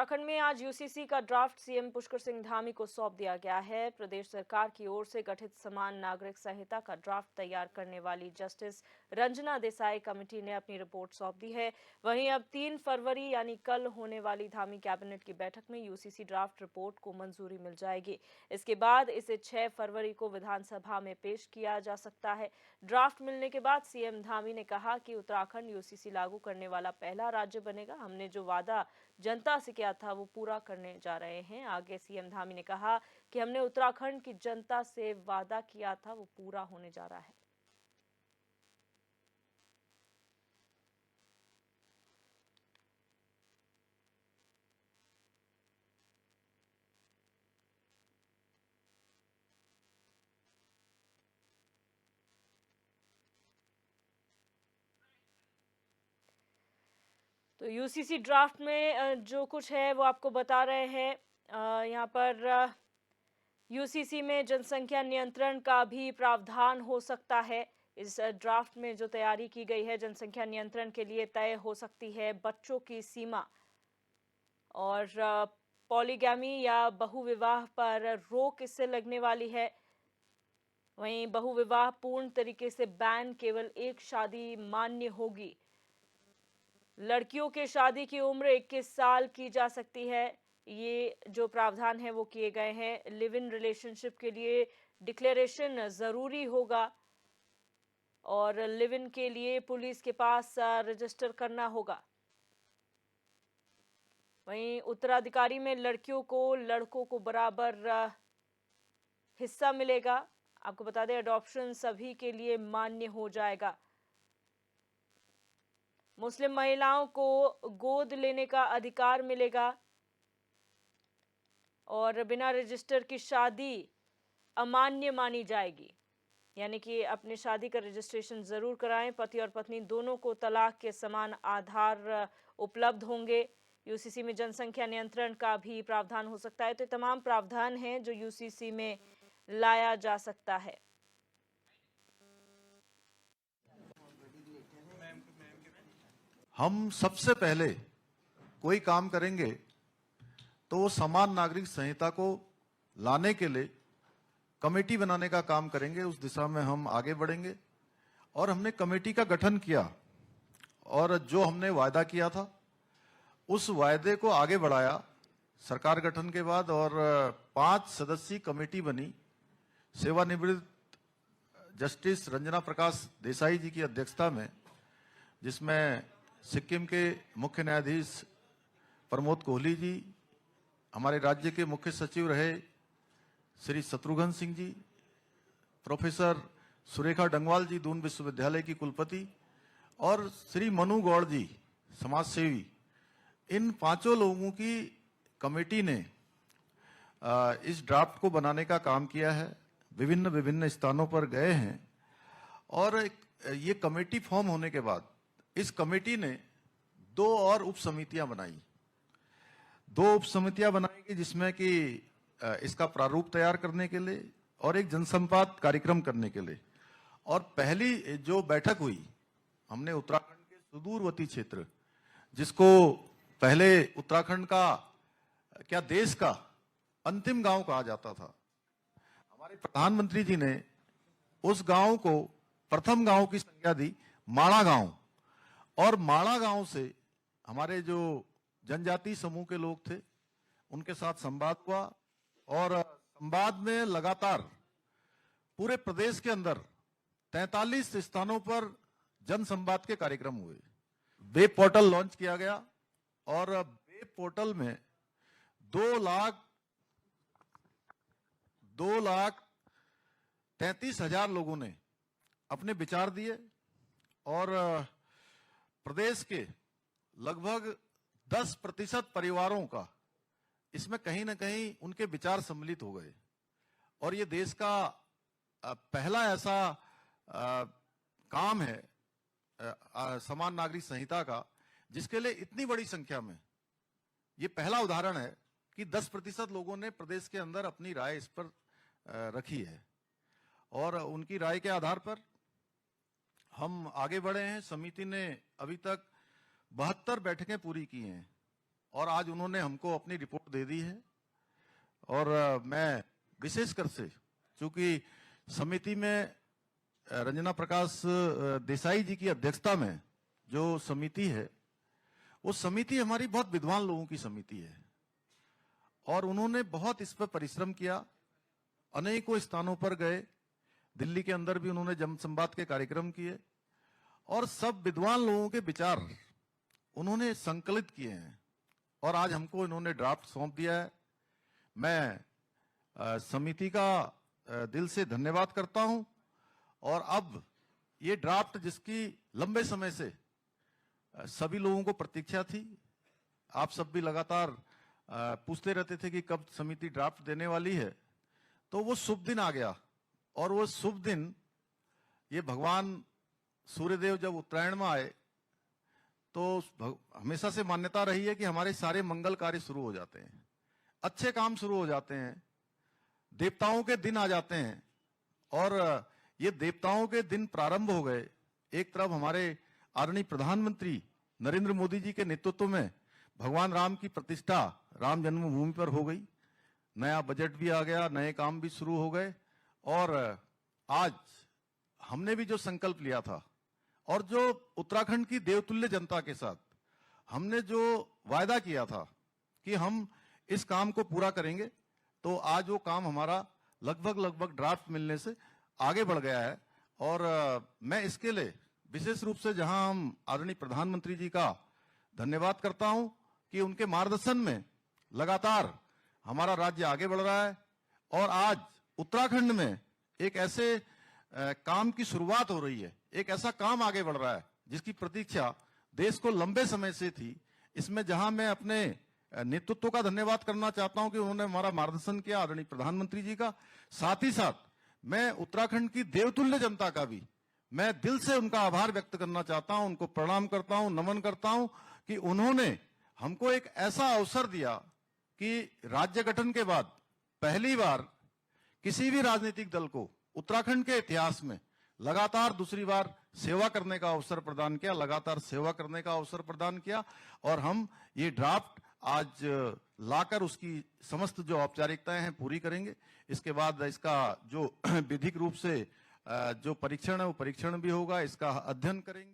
उत्तराखंड में आज यूसीसी का ड्राफ्ट सीएम पुष्कर सिंह धामी को सौंप दिया गया है। प्रदेश सरकार की ओर से गठित समान नागरिक संहिता का ड्राफ्ट तैयार करने वाली जस्टिस रंजना देसाई कमेटी ने अपनी रिपोर्ट सौंप दी है। वहीं अब 3 फरवरी यानी कल होने वाली धामी कैबिनेट की बैठक में यूसीसी ड्राफ्ट रिपोर्ट को मंजूरी मिल जाएगी। इसके बाद इसे 6 फरवरी को विधानसभा में पेश किया जा सकता है। ड्राफ्ट मिलने के बाद सीएम धामी ने कहा कि उत्तराखंड यूसीसी लागू करने वाला पहला राज्य बनेगा। हमने जो वादा जनता से किया था वो पूरा करने जा रहे हैं। आगे सीएम धामी ने कहा कि हमने उत्तराखंड की जनता से वादा किया था वो पूरा होने जा रहा है। तो यूसीसी ड्राफ्ट में जो कुछ है वो आपको बता रहे हैं। यहाँ पर यूसीसी में जनसंख्या नियंत्रण का भी प्रावधान हो सकता है। इस ड्राफ्ट में जो तैयारी की गई है जनसंख्या नियंत्रण के लिए तय हो सकती है बच्चों की सीमा और पॉलीगैमी या बहुविवाह पर रोक इससे लगने वाली है। वहीं बहुविवाह पूर्ण तरीके से बैन, केवल एक शादी मान्य होगी। लड़कियों के शादी की उम्र 21 साल की जा सकती है। ये जो प्रावधान है वो किए गए हैं। लिव इन रिलेशनशिप के लिए डिक्लेरेशन जरूरी होगा और लिव इन के लिए पुलिस के पास रजिस्टर करना होगा। वहीं उत्तराधिकारी में लड़कियों को लड़कों को बराबर हिस्सा मिलेगा। आपको बता दें अडॉप्शन सभी के लिए मान्य हो जाएगा। मुस्लिम महिलाओं को गोद लेने का अधिकार मिलेगा और बिना रजिस्टर की शादी अमान्य मानी जाएगी। यानी कि अपनी शादी का रजिस्ट्रेशन जरूर कराएं। पति और पत्नी दोनों को तलाक के समान आधार उपलब्ध होंगे। यूसीसी में जनसंख्या नियंत्रण का भी प्रावधान हो सकता है। तो तमाम प्रावधान हैं जो यूसीसी में लाया जा सकता है। हम सबसे पहले कोई काम करेंगे तो वो समान नागरिक संहिता को लाने के लिए कमेटी बनाने का काम करेंगे। उस दिशा में हम आगे बढ़ेंगे और हमने कमेटी का गठन किया और जो हमने वायदा किया था उस वायदे को आगे बढ़ाया सरकार गठन के बाद और 5 सदस्यीय कमेटी बनी। सेवानिवृत्त जस्टिस रंजना प्रकाश देसाई जी की अध्यक्षता में, जिसमें सिक्किम के मुख्य न्यायाधीश प्रमोद कोहली जी, हमारे राज्य के मुख्य सचिव रहे श्री शत्रुघ्न सिंह जी, प्रोफेसर सुरेखा डंगवाल जी दून विश्वविद्यालय की कुलपति और श्री मनु गौड़ जी समाजसेवी, इन 5 लोगों की कमेटी ने इस ड्राफ्ट को बनाने का काम किया है। विभिन्न स्थानों पर गए हैं और ये कमेटी फॉर्म होने के बाद इस कमेटी ने 2 और उप समितियां बनाई। 2 उप समितियां बनाएगी जिसमें कि इसका प्रारूप तैयार करने के लिए और एक जनसंवाद कार्यक्रम करने के लिए। और पहली जो बैठक हुई, हमने उत्तराखंड के सुदूरवर्ती क्षेत्र, जिसको पहले उत्तराखंड का क्या देश का अंतिम गांव कहा जाता था, हमारे प्रधानमंत्री जी ने उस गांव को प्रथम गांव की संज्ञा दी माणा गांव। और माणा गांव से हमारे जो जनजातीय समूह के लोग थे उनके साथ संवाद हुआ और संवाद में लगातार पूरे प्रदेश के अंदर 43 स्थानों पर जन संवाद के कार्यक्रम हुए। वेब पोर्टल लॉन्च किया गया और वेब पोर्टल में 2,33,000 लोगों ने अपने विचार दिए और प्रदेश के लगभग 10% परिवारों का इसमें कहीं ना कहीं उनके विचार सम्मिलित हो गए। और ये देश का पहला ऐसा काम है समान नागरिक संहिता का जिसके लिए इतनी बड़ी संख्या में, ये पहला उदाहरण है कि 10% लोगों ने प्रदेश के अंदर अपनी राय इस पर रखी है और उनकी राय के आधार पर हम आगे बढ़े हैं। समिति ने अभी तक 72 बैठकें पूरी की हैं और आज उन्होंने हमको अपनी रिपोर्ट दे दी है। और मैं विशेषकर से, चूंकि समिति में रंजना प्रकाश देसाई जी की अध्यक्षता में जो समिति है, वो समिति हमारी बहुत विद्वान लोगों की समिति है और उन्होंने बहुत इस पर परिश्रम किया। अनेकों स्थानों पर गए, दिल्ली के अंदर भी उन्होंने जनसंवाद के कार्यक्रम किए और सब विद्वान लोगों के विचार उन्होंने संकलित किए हैं और आज हमको इन्होंने ड्राफ्ट सौंप दिया है। मैं समिति का दिल से धन्यवाद करता हूं और अब ये ड्राफ्ट, जिसकी लंबे समय से सभी लोगों को प्रतीक्षा थी, आप सब भी लगातार पूछते रहते थे कि कब समिति ड्राफ्ट देने वाली है, तो वो शुभ दिन आ गया। और वो शुभ दिन, ये भगवान सूर्यदेव जब उत्तरायण में आए तो हमेशा से मान्यता रही है कि हमारे सारे मंगल कार्य शुरू हो जाते हैं, अच्छे काम शुरू हो जाते हैं, देवताओं के दिन आ जाते हैं। और ये देवताओं के दिन प्रारंभ हो गए। एक तरफ हमारे आदरणीय प्रधानमंत्री नरेंद्र मोदी जी के नेतृत्व में भगवान राम की प्रतिष्ठा राम जन्मभूमि पर हो गई, नया बजट भी आ गया, नए काम भी शुरू हो गए। और आज हमने भी जो संकल्प लिया था और जो उत्तराखंड की देवतुल्य जनता के साथ हमने जो वायदा किया था कि हम इस काम को पूरा करेंगे, तो आज वो काम हमारा लगभग ड्राफ्ट मिलने से आगे बढ़ गया है। और मैं इसके लिए विशेष रूप से जहां हम आदरणीय प्रधानमंत्री जी का धन्यवाद करता हूं कि उनके मार्गदर्शन में लगातार हमारा राज्य आगे बढ़ रहा है और आज उत्तराखंड में एक ऐसे काम की शुरुआत हो रही है, एक ऐसा काम आगे बढ़ रहा है जिसकी प्रतीक्षा देश को लंबे समय से थी। इसमें जहां मैं अपने नेतृत्व का धन्यवाद करना चाहता हूं कि उन्होंने हमारा मार्गदर्शन किया, आदरणीय प्रधानमंत्री जी का, साथ ही साथ मैं उत्तराखंड की देवतुल्य जनता का भी मैं दिल से उनका आभार व्यक्त करना चाहता हूं, उनको प्रणाम करता हूं, नमन करता हूं कि उन्होंने हमको एक ऐसा अवसर दिया कि राज्य गठन के बाद पहली बार किसी भी राजनीतिक दल को उत्तराखंड के इतिहास में लगातार दूसरी बार सेवा करने का अवसर प्रदान किया, लगातार सेवा करने का अवसर प्रदान किया। और हम ये ड्राफ्ट आज लाकर उसकी समस्त जो औपचारिकताएं हैं पूरी करेंगे। इसके बाद इसका जो विधिक रूप से जो परीक्षण है वो परीक्षण भी होगा, इसका अध्ययन करेंगे।